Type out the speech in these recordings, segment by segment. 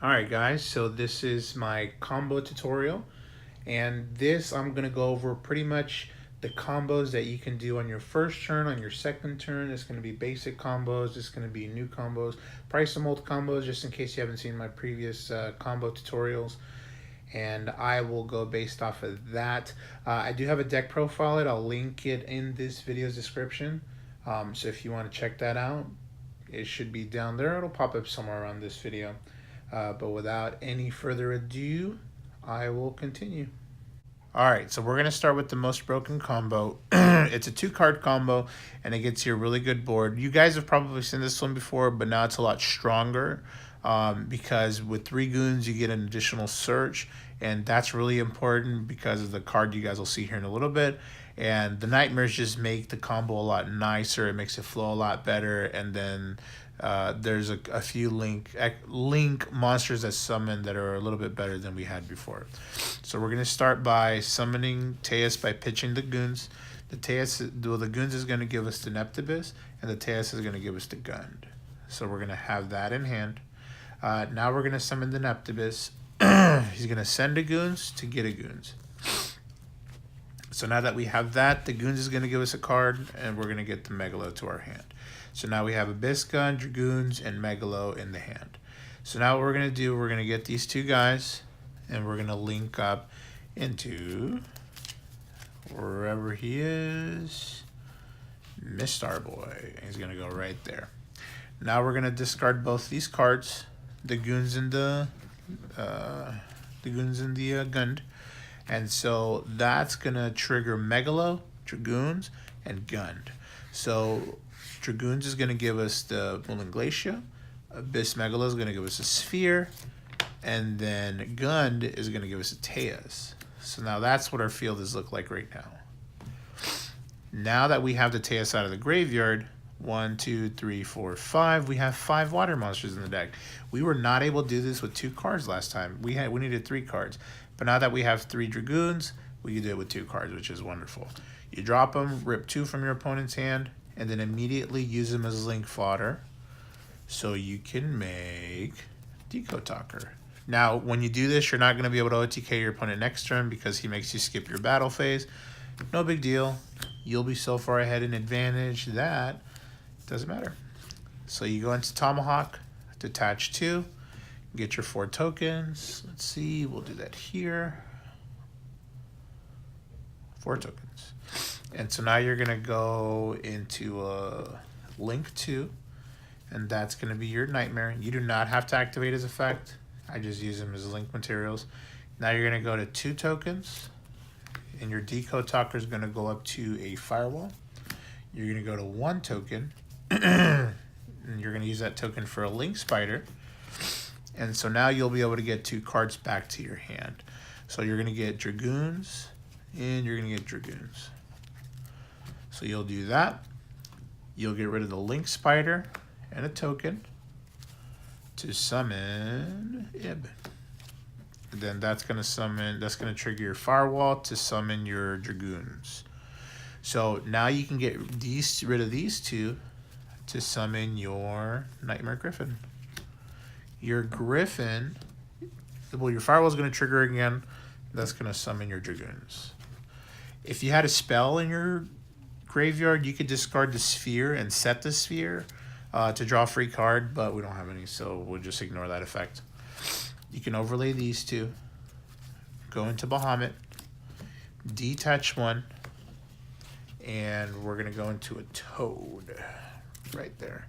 Alright guys, so this is my combo tutorial, and this I'm going to go over pretty much the combos that you can do on your first turn, on your second turn. It's going to be basic combos, it's going to be new combos, probably some old combos just in case you haven't seen my previous combo tutorials, and I will go based off of that. I do have a deck profile, I'll link it in this video's description, so if you want to check that out, it should be down there. It'll pop up somewhere around this video. But without any further ado, I will continue. Alright, so we're going to start with the most broken combo. It's a 2-card combo, and it gets you a really good board. You guys have probably seen this one before, but now it's a lot stronger because with 3 goons, you get an additional search, and that's really important because of the card you guys will see here in a little bit. And the nightmares just make the combo a lot nicer. It makes it flow a lot better, and then there's a few link monsters that summon that are a little bit better than we had before. So we're gonna start by summoning Teus by pitching the goons. The goons is gonna give us the Neptibus, and the Teus is gonna give us the Gund. So we're gonna have that in hand. Now we're gonna summon the Neptibus. He's gonna send a goons to get a goons. So now that we have that, the goons is gonna give us a card, and we're gonna get the Megalo to our hand. So now we have Abyss Gun, Dragoons, and Megalo in the hand. So now what we're going to do, we're going to get these 2 guys, and we're going to link up into wherever he is. Mistar Boy. He's going to go right there. Now we're going to discard both these cards, the Goons and the Gund. And so that's going to trigger Megalo, Dragoons, and Gund. So Dragoons is going to give us the Woolen Glacia. Abyss Megalo is going to give us a Sphere. And then Gund is going to give us a Teus. So now that's what our field is look like right now. Now that we have the Teus out of the graveyard, 1, 2, 3, 4, 5, we have 5 water monsters in the deck. We were not able to do this with 2 cards last time. We needed 3 cards. But now that we have 3 Dragoons, we can do it with 2 cards, which is wonderful. You drop them, rip 2 from your opponent's hand, and then immediately use them as link fodder so you can make Deco Talker. Now, when you do this, you're not going to be able to OTK your opponent next turn because he makes you skip your battle phase. No big deal. You'll be so far ahead in advantage that doesn't matter. So you go into Tomahawk, detach 2, get your 4 tokens. Let's see, we'll do that here. 4 tokens. And so now you're going to go into Link 2, and that's going to be your Nightmare. You do not have to activate his effect. I just use him as link materials. Now you're going to go to 2 tokens, and your Deco Talker is going to go up to a Firewall. You're going to go to 1 token, and you're going to use that token for a Link Spider. And so now you'll be able to get 2 cards back to your hand. So you're going to get Dragoons, and you're going to get Dragoons. So you'll do that. You'll get rid of the Link Spider and a token to summon Ib. And then that's going to trigger your Firewall to summon your Dragoons. So now you can get rid of these 2 to summon your Nightmare Griffin. Your Griffin, well, your Firewall is going to trigger again. That's going to summon your Dragoons. If you had a spell in your graveyard, you could discard the Sphere and set the Sphere to draw a free card, but we don't have any, so we'll just ignore that effect. You can overlay these 2, go into Bahamut, detach 1, and we're going to go into a Toad right there.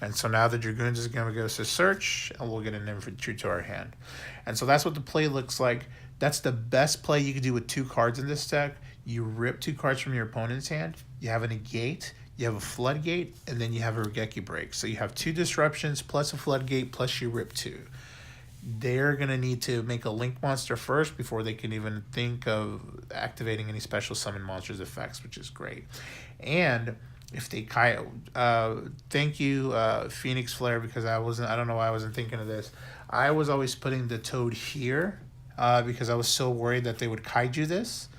And so now the Dragoons is going to give us a search, and we'll get an infantry to our hand. And so that's what the play looks like. That's the best play you can do with 2 cards in this deck. You rip 2 cards from your opponent's hand, you have a Negate, you have a Floodgate, and then you have a Regeki Break. So you have 2 disruptions plus a Floodgate plus you rip 2. They're going to need to make a Link monster first before they can even think of activating any special summon monsters effects, which is great. And if they thank you Phoenix Flare, because I don't know why I wasn't thinking of this. I was always putting the Toad here because I was so worried that they would kaiju this.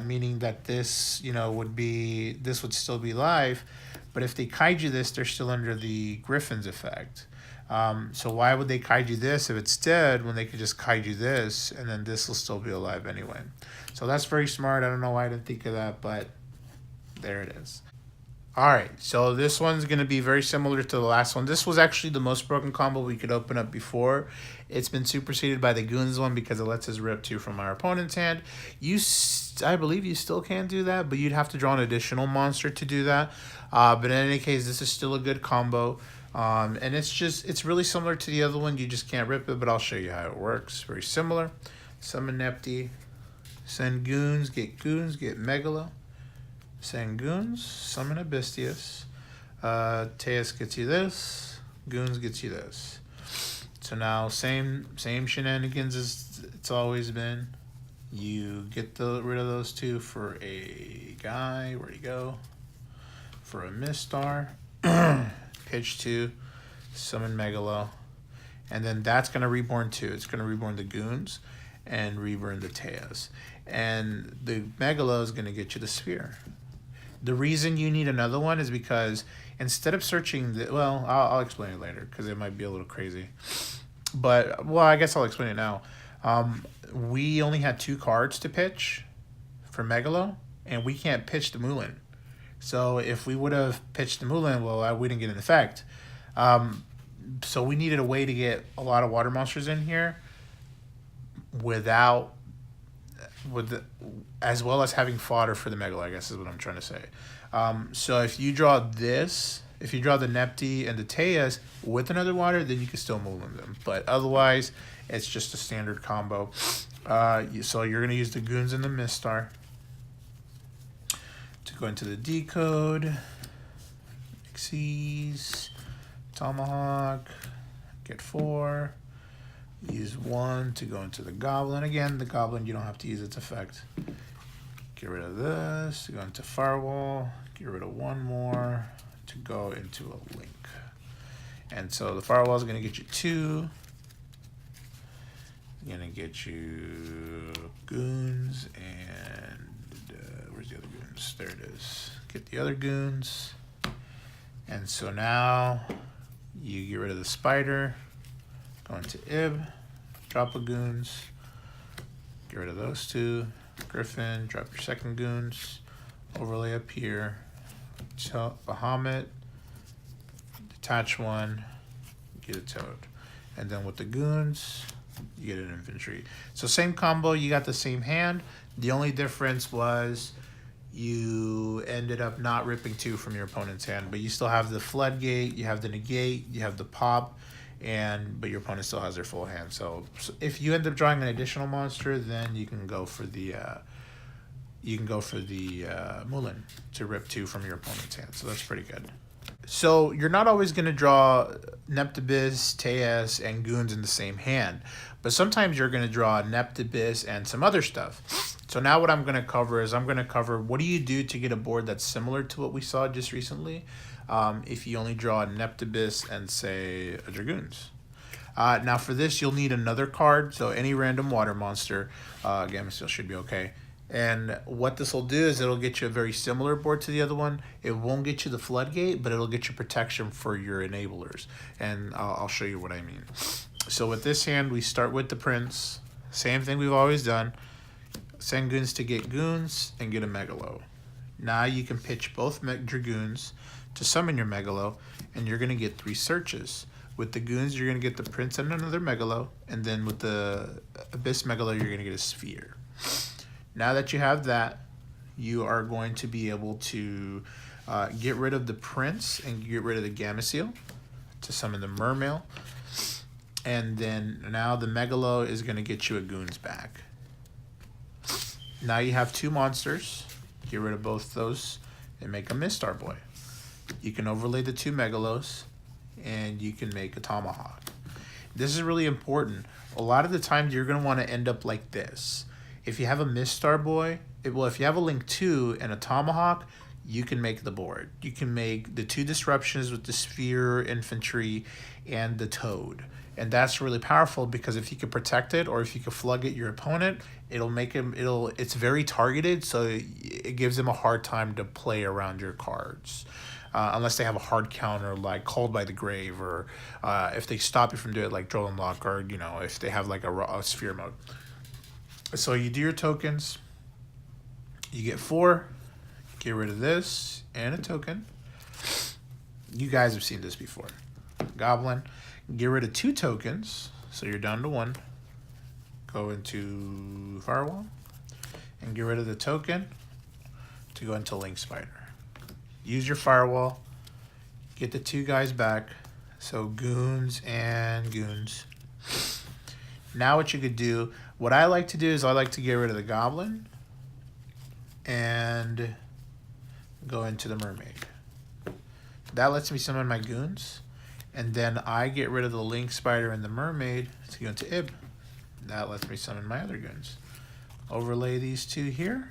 Meaning that this, would still be live, but if they kaiju this, they're still under the Griffin's effect. So why would they kaiju this if it's dead when they could just kaiju this and then this will still be alive anyway? So that's very smart. I don't know why I didn't think of that, but there it is. All right, so this one's going to be very similar to the last one. This was actually the most broken combo we could open up before. It's been superseded by the Goons one because it lets us rip 2 from our opponent's hand. I believe you still can do that, but you'd have to draw an additional monster to do that. But in any case, this is still a good combo. And it's really similar to the other one. You just can't rip it, but I'll show you how it works. Very similar. Summon Nepti, send Goons, get Megalo. Send Goons, summon Abystius. Teus gets you this. Goons gets you this. So now same shenanigans as it's always been. You get rid of those 2 for a guy. Where'd he go? For a Mistar. Pitch 2. Summon Megalo. And then that's going to reborn 2. It's going to reborn the Goons and reborn the Teus. And the Megalo is going to get you the Sphere. The reason you need another one is because instead of searching I'll explain it later because it might be a little crazy. But, well, I guess I'll explain it now. We only had 2 cards to pitch for Megalo, and we can't pitch the Mulan. So if we would have pitched the Mulan, well, we didn't get an effect. So we needed a way to get a lot of water monsters in here as well as having fodder for the Megalo, I guess is what I'm trying to say. So if you draw this, if you draw the Nepti and the Teus with another water, then you can still move them. But otherwise, it's just a standard combo. So you're going to use the Goons and the Mistar to go into the Decode, Xyz, Tomahawk, get 4. Use 1 to go into the Goblin. Again, the Goblin, you don't have to use its effect. Get rid of this to go into Firewall. Get rid of 1 more to go into a Link. And so the Firewall is going to get you 2. Going to get you Goons and where's the other Goons? There it is. Get the other Goons. And so now you get rid of the Spider. Go into Ib, drop a Goons, get rid of those 2. Griffin, drop your second Goons, overlay up here, Bahamut, detach 1, get a Toad. And then with the Goons, you get an infantry. So same combo, you got the same hand. The only difference was you ended up not ripping 2 from your opponent's hand, but you still have the Floodgate, you have the Negate, you have the Pop, but your opponent still has their full hand. So if you end up drawing an additional monster, then you can go for the Mulan to rip 2 from your opponent's hand. So that's pretty good. So you're not always going to draw Neptibus, Teus, and Goons in the same hand, but sometimes you're going to draw Neptibus and some other stuff. So now what I'm going to cover is what do you do to get a board that's similar to what we saw just recently if you only draw Neptibus and, say, a Dragoons. Now for this, you'll need another card, so any random water monster. Gamma Steel should be okay. And what this will do is it'll get you a very similar board to the other one. It won't get you the Floodgate, but it'll get you protection for your enablers. And I'll show you what I mean. So with this hand, we start with the Prince. Same thing we've always done. Send Goons to get Goons and get a Megalo. Now you can pitch both Dragoons to summon your Megalo, and you're going to get 3 searches. With the Goons, you're going to get the Prince and another Megalo, and then with the Abyss Megalo, you're going to get a Sphere. Now that you have that, you are going to be able to get rid of the Prince and get rid of the Gamma Seal to summon the Mermail. And then now the Megalo is going to get you a Goons back. Now you have 2 monsters. Get rid of both those and make a Mistar Boy. You can overlay the 2 Megalos and you can make a Tomahawk. This is really important. A lot of the times you're going to want to end up like this. If you have a Mistar Boy, if you have a Link 2 and a Tomahawk, you can make the board. You can make the 2 disruptions with the Sphere, Infantry, and the Toad. And that's really powerful because if you can protect it or if you can flug it your opponent, it's very targeted, so it gives them a hard time to play around your cards. unless they have a hard counter like Called by the Grave, or if they stop you from doing it like Drill and Lock, or if they have like a sphere mode. So you do your tokens, you get 4, get rid of this and a token. You guys have seen this before. Goblin, get rid of 2 tokens, so you're down to 1. Go into Firewall and get rid of the token to go into Link Spider. Use your Firewall, get the 2 guys back, so goons and goons. Now what you could do, what I like to do is I like to get rid of the Goblin and go into the Mermaid. That lets me summon my goons, and then I get rid of the Link Spider and the Mermaid to go into Ib. That lets me summon my other goons. Overlay these 2 here.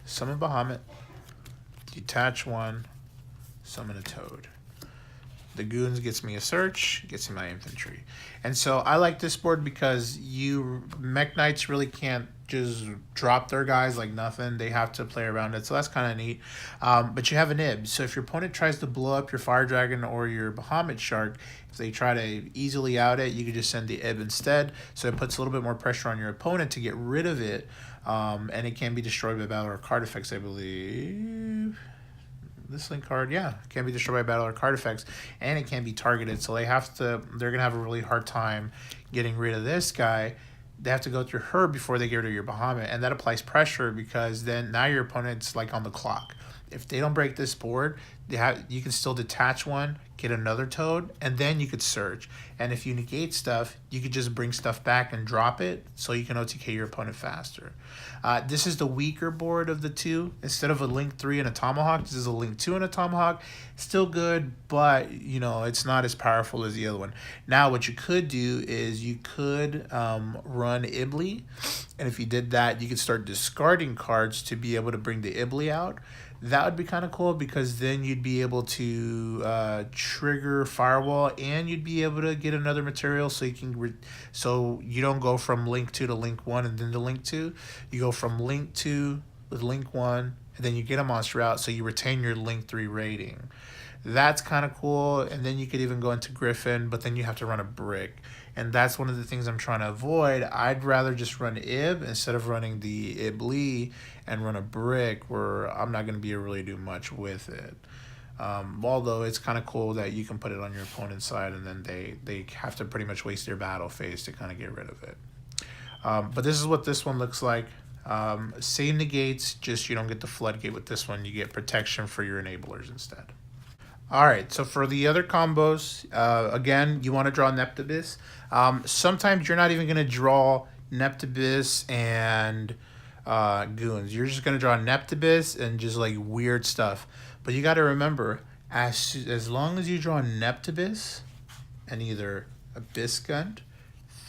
Summon Bahamut. Detach 1. Summon a Toad. The goons gets me a search, gets me my infantry. And so I like this board because Mech Knights really can't just drop their guys like nothing. They have to play around it, so that's kind of neat. But you have an Ib, so if your opponent tries to blow up your Fire Dragon or your Bahamut Shark, if they try to easily out it, you can just send the Ib instead, so it puts a little bit more pressure on your opponent to get rid of it, and it can be destroyed by battle or card effects, I believe. This link card, yeah, can be destroyed by battle or card effects, and it can be targeted, so they're gonna have a really hard time getting rid of this guy. They have to go through her before they get rid of your Bahamut, and that applies pressure because then now your opponent's like on the clock. If they don't break this board, you can still detach 1, get another Toad, and then you could search. And if you negate stuff, you could just bring stuff back and drop it, so you can OTK your opponent faster. This is the weaker board of the 2. Instead of a Link 3 and a Tomahawk, this is a Link 2 and a Tomahawk. Still good, but it's not as powerful as the other one. Now, what you could do is you could run Ibly, and if you did that, you could start discarding cards to be able to bring the Ibly out. That would be kind of cool because then you'd be able to trigger Firewall, and you'd be able to get another material, so you don't go from Link 2 to Link 1 and then to Link 2. You go from Link 2 with Link 1, and then you get a monster out, so you retain your Link 3 rating. That's kind of cool, and then you could even go into Griffin, but then you have to run a brick. And that's one of the things I'm trying to avoid. I'd rather just run Ib instead of running the Ibly and run a brick where I'm not going to be able to really do much with it. Although it's kind of cool that you can put it on your opponent's side, and then they have to pretty much waste their battle phase to kind of get rid of it. But this is what this one looks like. Same negates, just you don't get the floodgate with this one. You get protection for your enablers instead. All right, so for the other combos, again, you want to draw Neptibus. Sometimes you're not even going to draw Neptibus and goons. You're just going to draw Neptibus and just like weird stuff. But you got to remember, as long as you draw Neptibus and either Abyss Gun,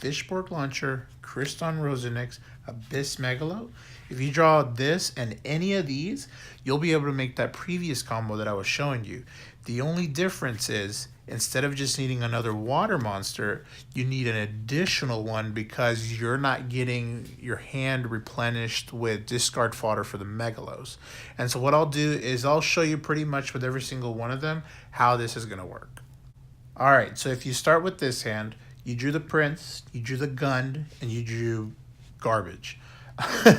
Fishborg Launcher, Kriston Rosenix, Abyss Megalo, if you draw this and any of these, you'll be able to make that previous combo that I was showing you. The only difference is, instead of just needing another water monster, you need an additional one because you're not getting your hand replenished with discard fodder for the Megalos. And so what I'll do is I'll show you pretty much with every single one of them how this is going to work. All right, so if you start with this hand, you drew the Prince, you drew the Gun, and you drew garbage.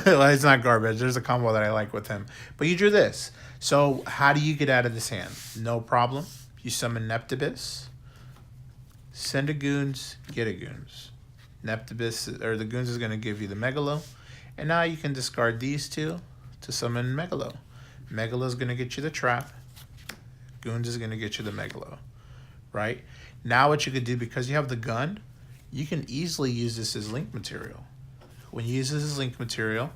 Well, it's not garbage. There's a combo that I like with him. But you drew this. So how do you get out of this hand? No problem. You summon Neptibus. Send a goons, get a goons. Neptibus, or the goons is going to give you the Megalo. And now you can discard these 2 to summon Megalo. Megalo is going to get you the trap. Goons is going to get you the Megalo. Right? Now what you could do, because you have the gun, you can easily use this as link material. When you use this as link material,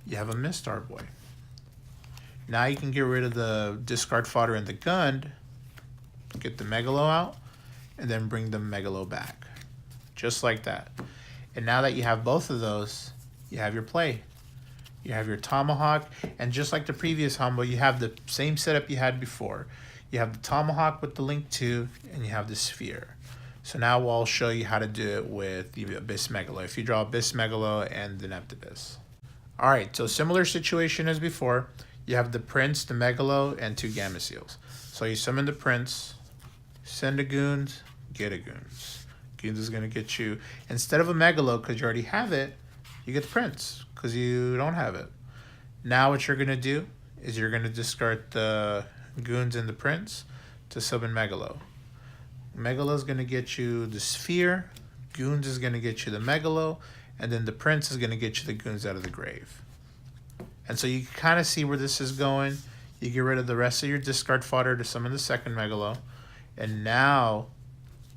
you have a Mistar Boy. Now you can get rid of the discard fodder and the gun, get the Megalo out, and then bring the Megalo back. Just like that. And now that you have both of those, you have your play. You have your Tomahawk, and just like the previous combo, you have the same setup you had before. You have the Tomahawk with the Link 2, and you have the Sphere. So now I'll show you how to do it with the Abyss Megalo. If you draw Abyss Megalo and the Neptibus. Alright, so similar situation as before. You have the Prince, the Megalo, and 2 Gamma Seals. So you summon the Prince, send a Goons, get a Goons. Goons is going to get you, instead of a Megalo, because you already have it, you get the Prince, because you don't have it. Now what you're going to do is you're going to discard the Goons and the Prince to summon Megalo. Megalo is going to get you the Sphere, Goons is going to get you the Megalo, and then the Prince is going to get you the Goons out of the grave. And so you can kind of see where this is going. You get rid of the rest of your discard fodder to summon the second Megalo. And now,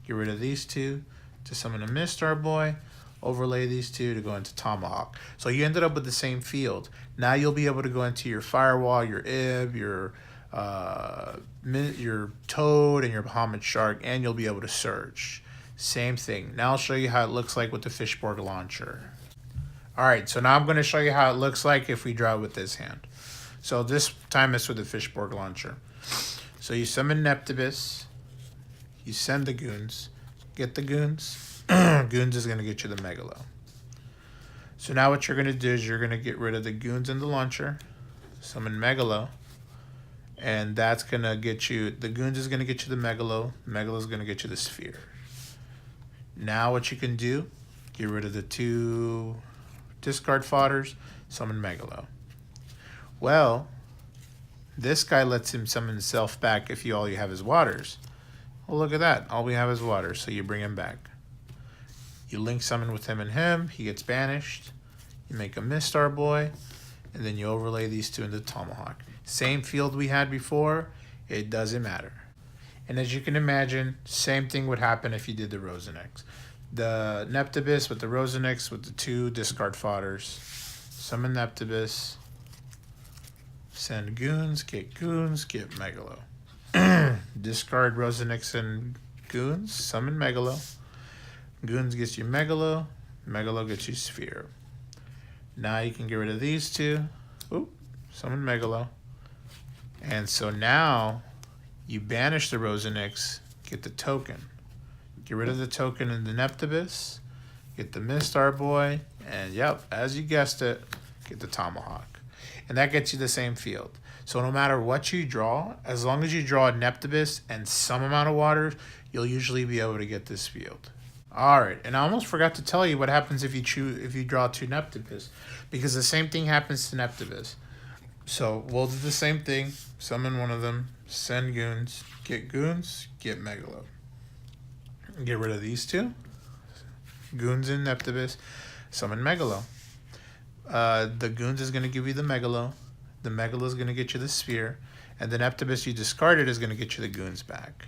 get rid of these 2 to summon a Mistar Boy. Overlay these 2 to go into Tomahawk. So you ended up with the same field. Now you'll be able to go into your Firewall, your Ib, your Toad, and your Bahamut Shark, and you'll be able to search. Same thing. Now I'll show you how it looks like with the Fishborg launcher. Alright, so now I'm going to show you how it looks like if we draw with this hand. So this time it's with the Fishborg launcher. So you summon Neptibus, you send the Goons, get the Goons, Goons is going to get you the Megalo. So now what you're going to do is you're going to get rid of the Goons in the launcher, summon Megalo, and that's going to get you, the Goons is going to get you the Megalo, Megalo is going to get you the Sphere. Now what you can do, get rid of the 2 discard fodders, summon Megalo. Well, this guy lets him summon himself back if all you have is waters. Well, look at that. All we have is waters, so you bring him back. You link summon with him and him. He gets banished. You make a Mistar Boy, and then you overlay these 2 into Tomahawk. Same field we had before. It doesn't matter. And as you can imagine, same thing would happen if you did the Rosenex. The Neptibus with the Rosenex with the 2 discard fodders. Summon Neptibus. Send Goons, get Megalo. Discard Rosenex and Goons, summon Megalo. Goons gets you Megalo, Megalo gets you Sphere. Now you can get rid of these 2. Oop, summon Megalo. And so now you banish the Rosenex, get the token. Get rid of the token in the Neptibus, get the Mistar Boy, and yep, as you guessed it, get the Tomahawk. And that gets you the same field. So no matter what you draw, as long as you draw a Neptibus and some amount of water, you'll usually be able to get this field. Alright, and I almost forgot to tell you what happens if you draw 2 Neptibus, because the same thing happens to Neptibus. So we'll do the same thing, summon one of them, send Goons, get Megalo. Get rid of these 2. Goons and Neptibus. Summon Megalo. The Goons is going to give you the Megalo. The Megalo is going to get you the Sphere. And the Neptibus you discarded is going to get you the Goons back.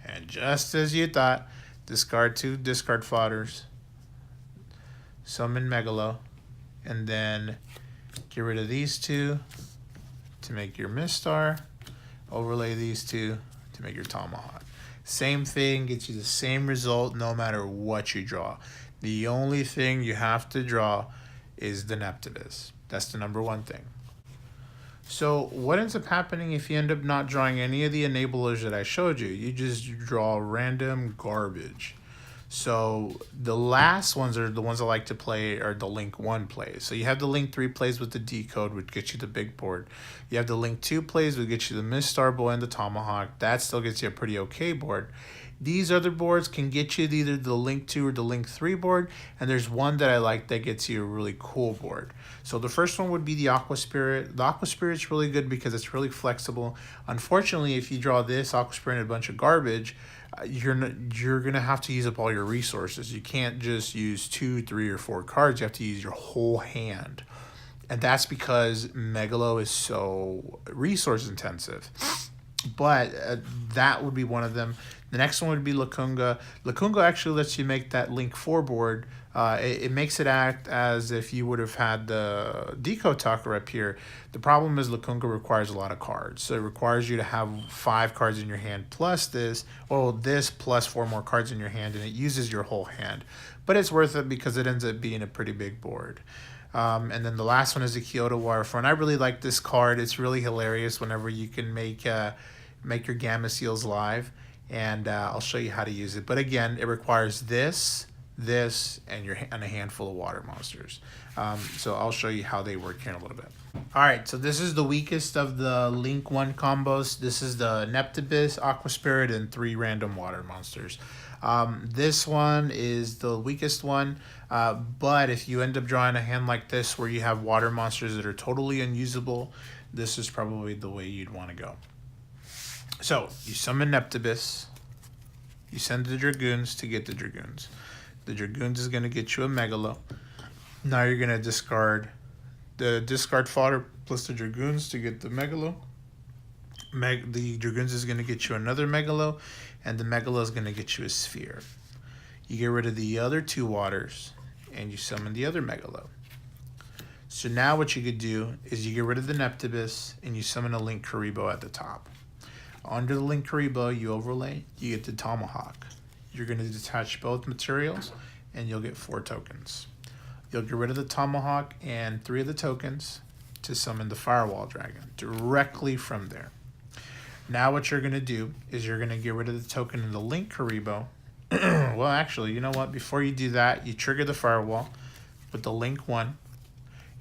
And just as you thought, discard 2 discard fodders. Summon Megalo. And then get rid of these 2 to make your Mistar. Overlay these 2 to make your Tomahawk. Same thing, gets you the same result no matter what you draw. The only thing you have to draw is the Neptibus. That's the number 1 thing. So what ends up happening if you end up not drawing any of the enablers that I showed you? You just draw random garbage. So the last ones are the ones I like to play are the Link 1 plays. So you have the Link 3 plays with the decode, which gets you the big board. You have the Link 2 plays, which gets you the Mistar Boy and the Tomahawk. That still gets you a pretty okay board. These other boards can get you either the Link 2 or the Link 3 board, and there's one that I like that gets you a really cool board. So the first one would be the Aqua Spirit. The Aqua Spirit's really good because it's really flexible. Unfortunately, if you draw this Aqua Spirit and a bunch of garbage, you're gonna have to use up all your resources. You can't just use 2, 3, or 4 cards. You have to use your whole hand, and that's because Megalo is so resource intensive. But that would be one of them. The next one would be Lacunga. Lacunga actually lets you make that Link 4 board. It makes it act as if you would have had the Decode Talker up here. The problem is Lacunga requires a lot of cards. So it requires you to have 5 cards in your hand plus this, or this plus 4 more cards in your hand, and it uses your whole hand. But it's worth it because it ends up being a pretty big board. And then the last one is the Kyoto Waterfront. I really like this card. It's really hilarious whenever you can make your Gamma Seals live. And I'll show you how to use it. But again, it requires this this, and a handful of water monsters. So I'll show you how they work here in a little bit. All right, so this is the weakest of the Link 1 combos. This is the Neptibus, Aqua Spirit, and 3 random water monsters. This one is the weakest one, but if you end up drawing a hand like this where you have water monsters that are totally unusable, this is probably the way you'd want to go. So you summon Neptibus, you send the Dragoons to get the Dragoons. The Dragoons is going to get you a Megalo. Now you're going to discard fodder plus the Dragoons to get the Megalo. The Dragoons is going to get you another Megalo, and the Megalo is going to get you a Sphere. You get rid of the other 2 waters, and you summon the other Megalo. So now what you could do is you get rid of the Neptibus, and you summon a Link Karibo at the top. Under the Link Karibo, you overlay, you get the Tomahawk. You're going to detach both materials, and you'll get 4 tokens. You'll get rid of the Tomahawk and 3 of the tokens to summon the Firewall Dragon directly from there. Now what you're going to do is you're going to get rid of the token in the Link Karibo. Well, actually, you know what? Before you do that, you trigger the Firewall with the Link 1,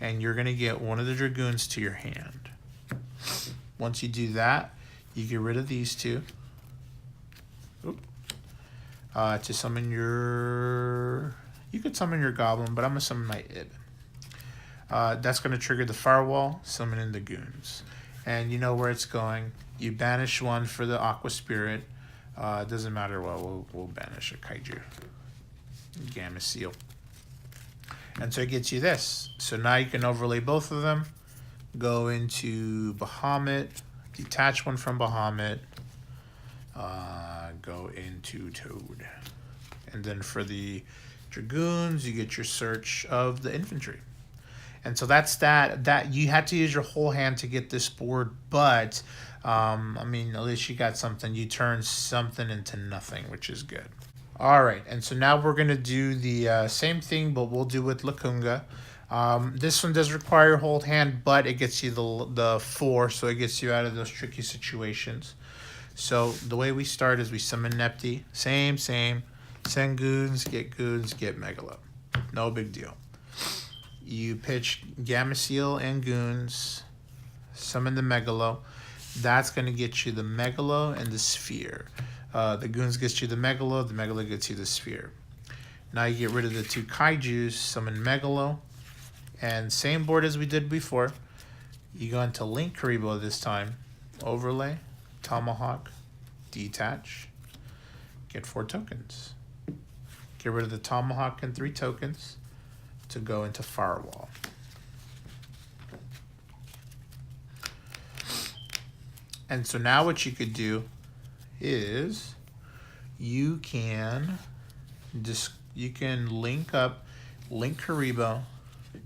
and you're going to get one of the Dragoons to your hand. Once you do that, you get rid of these 2 to summon your... You could summon your Goblin, but I'm going to summon my Ib. That's going to trigger the Firewall, summon in the Goons. And you know where it's going. You banish 1 for the Aqua Spirit. It doesn't matter what, we'll banish a Kaiju. Gamma Seal. And so it gets you this. So now you can overlay both of them. Go into Bahamut. Detach 1 from Bahamut. Go into Toad. And then for the Dragoons, you get your search of the infantry. And so that's that you had to use your whole hand to get this board, but I mean, at least you got something. You turned something into nothing, which is good. All right, and so now we're gonna do the same thing, but we'll do with Lacunga. This one does require hold hand, but it gets you the 4, so it gets you out of those tricky situations. So the way we start is we summon Nepti, same. Send Goons, get Megalo. No big deal. You pitch Gamma Seal and Goons, summon the Megalo. That's going to get you the Megalo and the Sphere. The Goons gets you the Megalo gets you the Sphere. Now you get rid of the 2 Kaijus, summon Megalo, and same board as we did before. You go into Link Karibo this time, overlay, Tomahawk, detach, get 4 tokens. Get rid of the Tomahawk and 3 tokens to go into Firewall. And so now what you could do is you can link up Link Karibo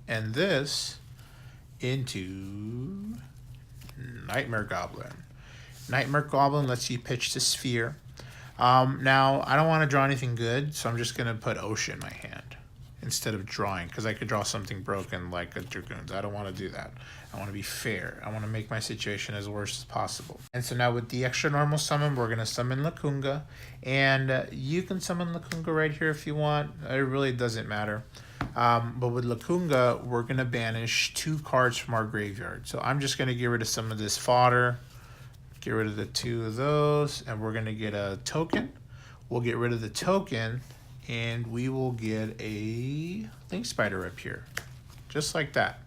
and this into Nightmare Goblin. Nightmare Goblin lets you pitch the Sphere. Now, I don't want to draw anything good, so I'm just going to put Ocean in my hand instead of drawing, because I could draw something broken like a Dragoons. I don't want to do that. I want to be fair. I want to make my situation as worse as possible. And so now with the extra normal summon, we're going to summon Lacunga. And you can summon Lacunga right here if you want. It really doesn't matter. But with Lacunga, we're going to banish 2 cards from our graveyard. So I'm just going to get rid of some of this fodder. Get rid of the 2 of those, and we're going to get a token. We'll get rid of the token, and we will get a Link Spider up here, just like that.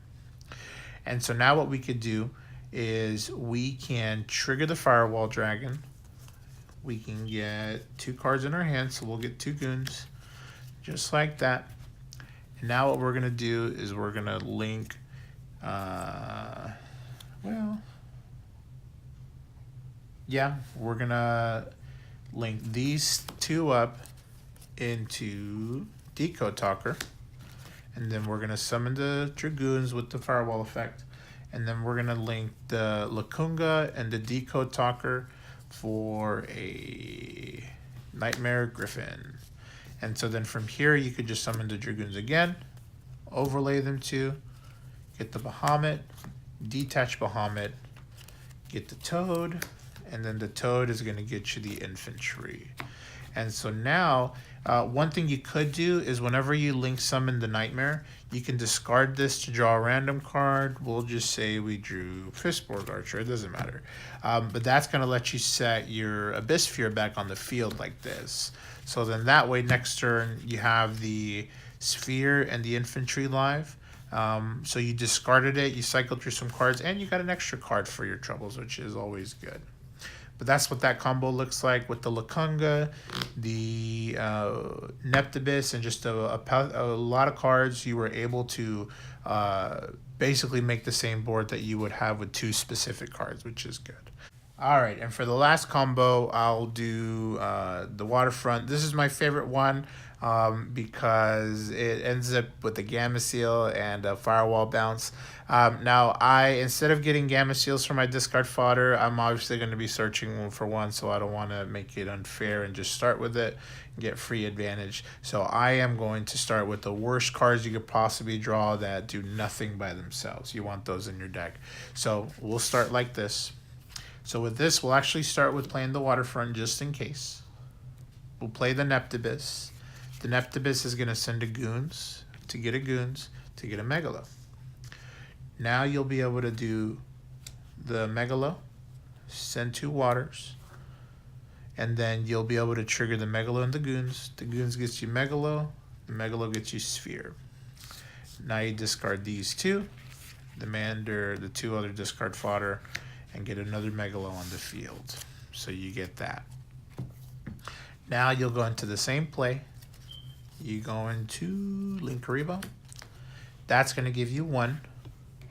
And so now what we could do is we can trigger the Firewall Dragon. We can get 2 cards in our hand, so we'll get 2 Goons, just like that. And now what we're going to do is we're going to link, we're going to link these 2 up into Decode Talker. And then we're going to summon the Dragoons with the Firewall effect. And then we're going to link the Lacunga and the Decode Talker for a Nightmare Griffin. And so then from here, you could just summon the Dragoons again, overlay them 2, get the Bahamut, detach Bahamut, get the Toad, and then the Toad is going to get you the infantry. And so now, one thing you could do is whenever you link summon the Nightmare, you can discard this to draw a random card. We'll just say we drew Fistborg Archer. It doesn't matter. But that's going to let you set your Abyss Sphere back on the field like this. So then that way next turn you have the Sphere and the Infantry live. So you discarded it, you cycled through some cards, and you got an extra card for your troubles, which is always good. But that's what that combo looks like with the Lakunga, the Neptibus, and just a lot of cards. You were able to basically make the same board that you would have with 2 specific cards, which is good. All right, and for the last combo, I'll do the Waterfront. This is my favorite one because it ends up with the Gamma Seal and a Firewall Bounce. Now, instead of getting Gamma Seals for my discard fodder, I'm obviously going to be searching for one, so I don't want to make it unfair and just start with it and get free advantage. So I am going to start with the worst cards you could possibly draw that do nothing by themselves. You want those in your deck. So we'll start like this. So with this, we'll actually start with playing the Waterfront just in case. We'll play the Neptibus. The Neptibus is going to send a Goons to get a Goons to get a Megalo. Now you'll be able to do the Megalo, send 2 Waters, and then you'll be able to trigger the Megalo and the Goons. The Goons gets you Megalo, the Megalo gets you Sphere. Now you discard these 2, the Mander, the 2 other discard fodder, and get another Megalo on the field. So you get that. Now you'll go into the same play. You go into Linkuriboh. That's going to give you 1.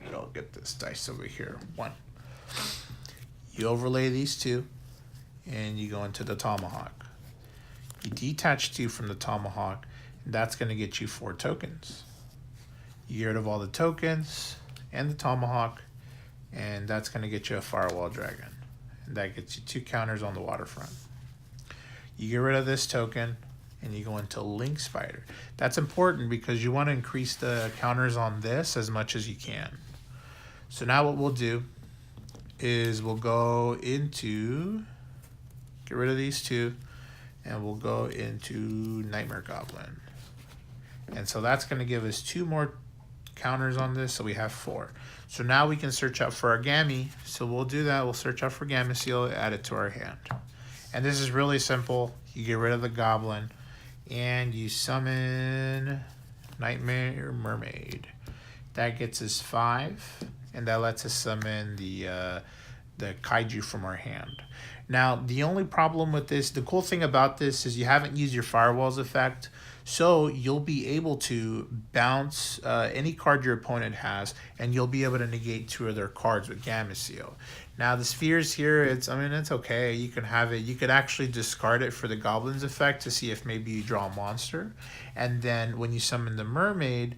And I'll get this dice over here. 1. You overlay these 2, and you go into the Tomahawk. You detach 2 from the Tomahawk, and that's going to get you 4 tokens. You get rid of all the tokens and the Tomahawk, and that's going to get you a Firewall Dragon. And that gets you 2 counters on the Waterfront. You get rid of this token, and you go into Link Spider. That's important because you want to increase the counters on this as much as you can. So now what we'll do is we'll go into, get rid of these 2, and we'll go into Nightmare Goblin. And so that's going to give us 2 more counters on this, so we have 4. So now we can search out for our Gammy. So we'll do that. We'll search out for Gamma Seal, add it to our hand. And this is really simple. You get rid of the Goblin, and you summon Nightmare Mermaid. That gets us 5, and that lets us summon the Kaiju from our hand. Now, the only problem with this, the cool thing about this is you haven't used your Firewalls effect, so you'll be able to bounce any card your opponent has, and you'll be able to negate 2 of their cards with Gamma Seal. Now, the Spheres here, it's okay. You can have it. You could actually discard it for the Goblin's effect to see if maybe you draw a monster. And then when you summon the Mermaid,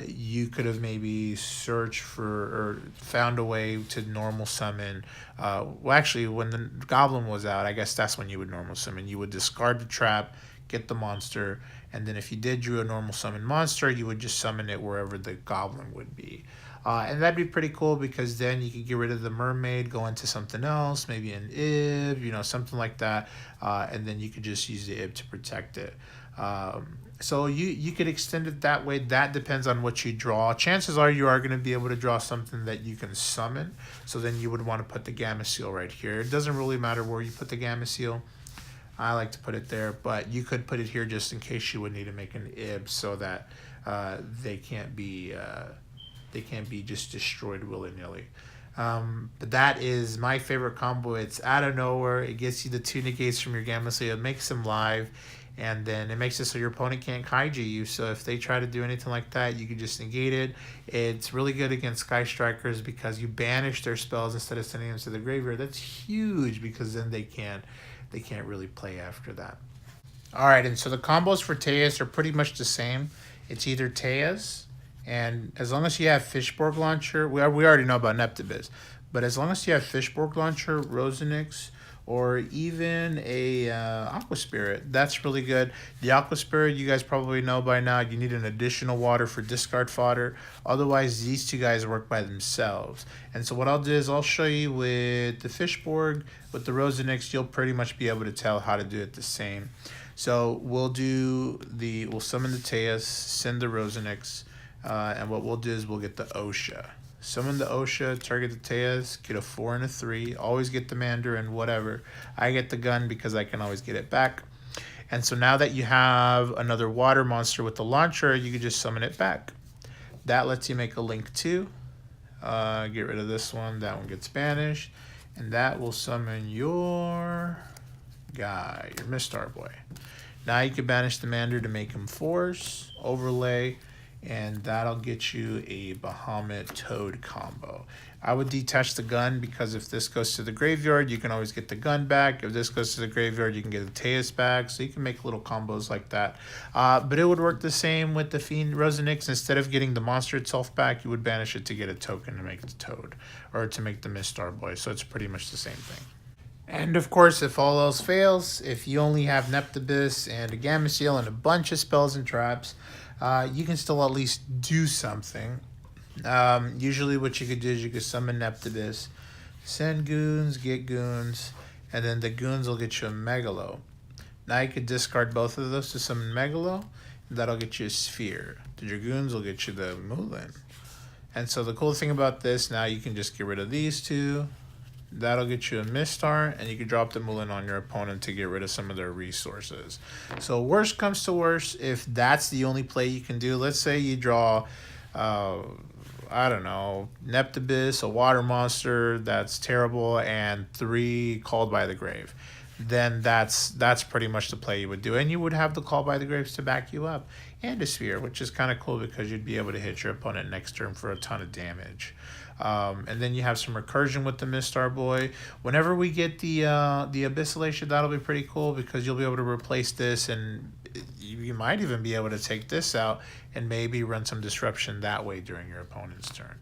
you could have maybe searched for or found a way to normal summon. Well, actually, when the Goblin was out, I guess that's when you would normal summon. You would discard the trap, get the monster, and then if you did drew a normal summon monster, you would just summon it wherever the Goblin would be. And that'd be pretty cool because then you could get rid of the Mermaid, go into something else, maybe an Ib, something like that, and then you could just use the Ib to protect it. So you could extend it that way. That depends on what you draw. Chances are you are going to be able to draw something that you can summon. So then you would want to put the Gamma Seal right here. It doesn't really matter where you put the Gamma Seal. I like to put it there, but you could put it here just in case you would need to make an Ib so that they can't be just destroyed willy-nilly. But that is my favorite combo. It's out of nowhere. It gets you the 2 negates from your Gamma Seal. It makes them live. And then it makes it so your opponent can't kaiju you. So if they try to do anything like that, you can just negate it. It's really good against Sky Strikers because you banish their spells instead of sending them to the graveyard. That's huge because then they can't really play after that. All right, and so the combos for Tejas are pretty much the same. It's either Tejas, and as long as you have Fishborg Launcher, we already know about Neptibus, but as long as you have Fishborg Launcher, Rosenix, or even a Aqua Spirit. That's really good. The Aqua Spirit, you guys probably know by now, you need an additional water for discard fodder. Otherwise, these two guys work by themselves. And so what I'll do is I'll show you with the Fishborg, with the Rosenix, you'll pretty much be able to tell how to do it the same. So we'll summon the Teus, send the Rosenix, and what we'll do is we'll get the Osha. Summon the Osha, target the Teus, get a 4 and a 3, always get the Mandarin, whatever. I get the gun because I can always get it back. And so now that you have another water monster with the launcher, you can just summon it back. That lets you make a Link 2. Get rid of this one, that one gets banished. And that will summon your guy, your Mistar Boy. Now you can banish the Mander to make him Force, overlay, and that'll get you a Bahamut Toad combo. I would detach the gun because if this goes to the graveyard, you can always get the gun back. If this goes to the graveyard, you can get the Teus back. So you can make little combos like that. But it would work the same with the Fiend Rosenix. Instead of getting the monster itself back, you would banish it to get a token to make the Toad or to make the Mistar Boy. So it's pretty much the same thing. And of course, if all else fails, if you only have Neptibus and a Gamma Seal and a bunch of spells and traps, you can still at least do something. Usually what you could do is you could summon Neptibus, send goons, get goons, and then the goons will get you a Megalo. Now you could discard both of those to summon Megalo, and that'll get you a Sphere. The Dragoons will get you the Mulan. And so the cool thing about this, now you can just get rid of these two. That'll get you a Mistar, and you can drop the Mulan on your opponent to get rid of some of their resources. So worst comes to worst, if that's the only play you can do, let's say you draw, I don't know, Neptibus, a water monster that's terrible, and 3 Called by the Grave. Then that's pretty much the play you would do. And you would have the Call by the Graves to back you up. And a Sphere, which is kind of cool because you'd be able to hit your opponent next turn for a ton of damage. And then you have some recursion with the Mistar Boy. Whenever we get the Abyssallation, that'll be pretty cool because you'll be able to replace this, and you might even be able to take this out and maybe run some disruption that way during your opponent's turn.